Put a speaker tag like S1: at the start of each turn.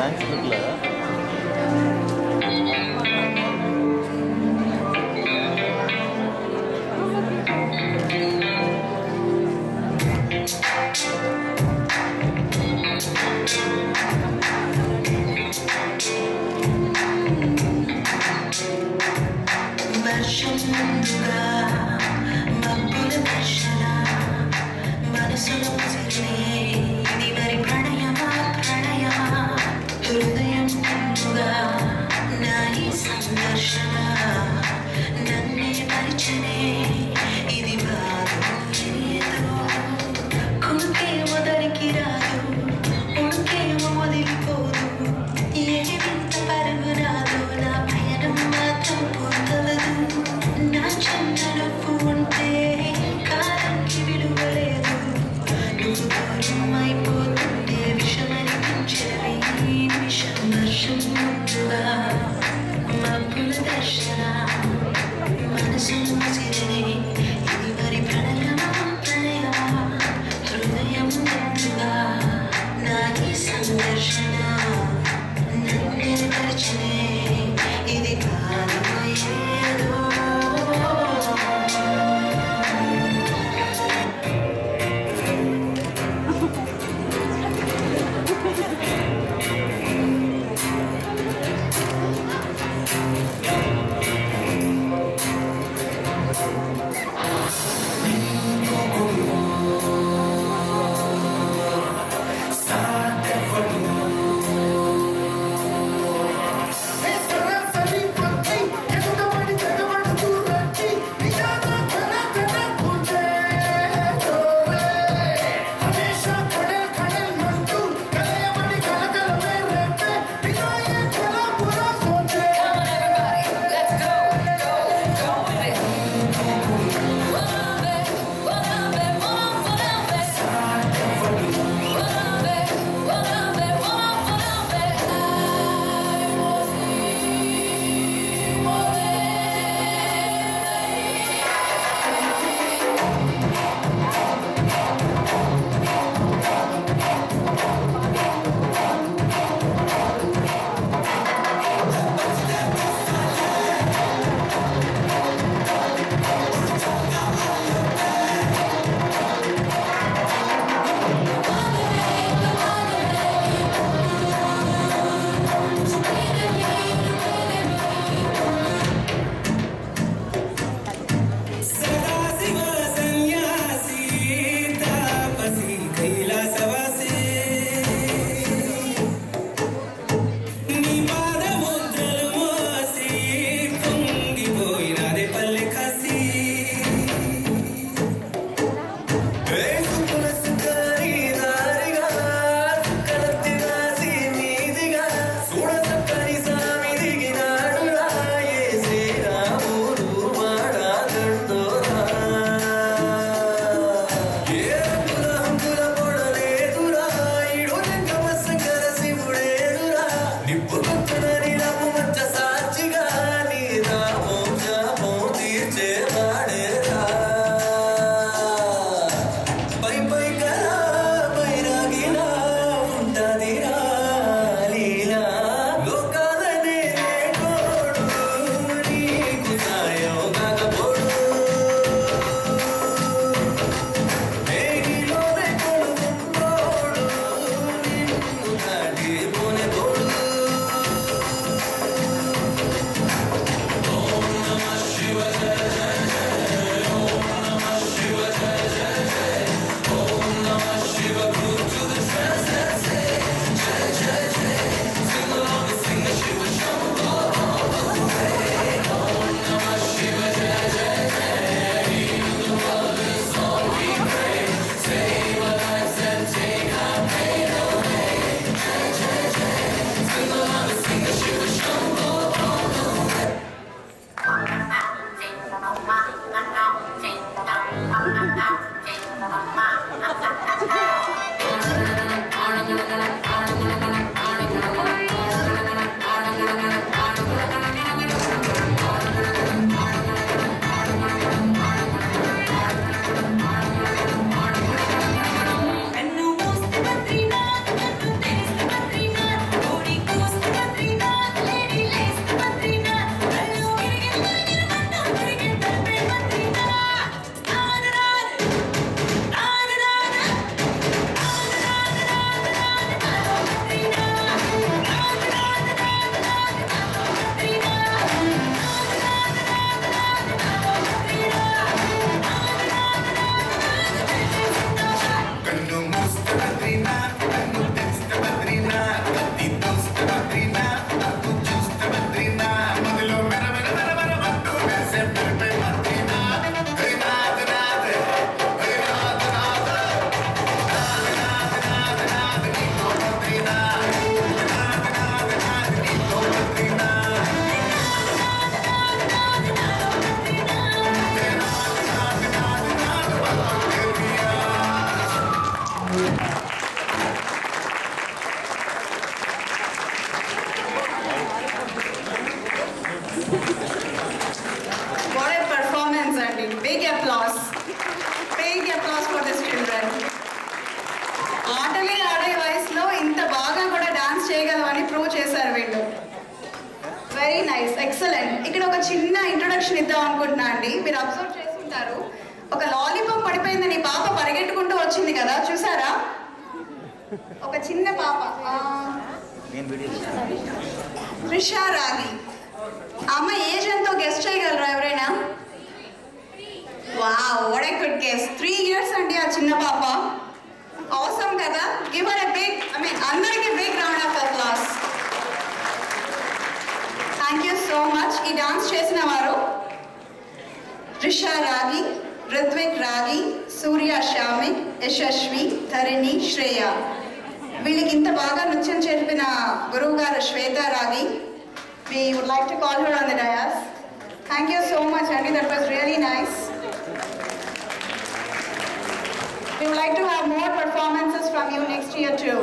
S1: Thanks పెట్టలేదా? Very nice, excellent. ఇక్కడ ఒక చిన్న ఇంట్రొడక్షన్ ఇద్దాం అనుకుంటున్నా అండి. మీరు అబ్జర్వ్ చేస్తుంటారు, ఒక లాలీపాప్ పడిపోయిందని పాప పరిగెట్టుకుంటూ వచ్చింది కదా, చూసారా? ఒక చిన్న పాప త్రిషా రాగి. అమ్మ ఏజ్ ఎంతో గెస్ట్ చేయగలరా ఎవరైనా? Wow, what a good guess. 3 years అండి ఆ చిన్న పాప. అవసరం కదా. గివ్ హర్ ఎ బిగ్, అందరికీ big round of applause. Thank you so much. ఈ డాన్స్ చేసిన వారు త్రిషా రాగి, రిత్విక్ రాగి, సూర్య శ్యామిక్, యశస్వి, ధరణి, శ్రేయ. వీళ్ళకి ఇంత బాగా నృత్యం చేర్పిన గురువు గారు శ్వేత రాగి. We would like to call her on the dais. Thank you so much, Andy. That was really nice. We would like to have more performances from you next year too.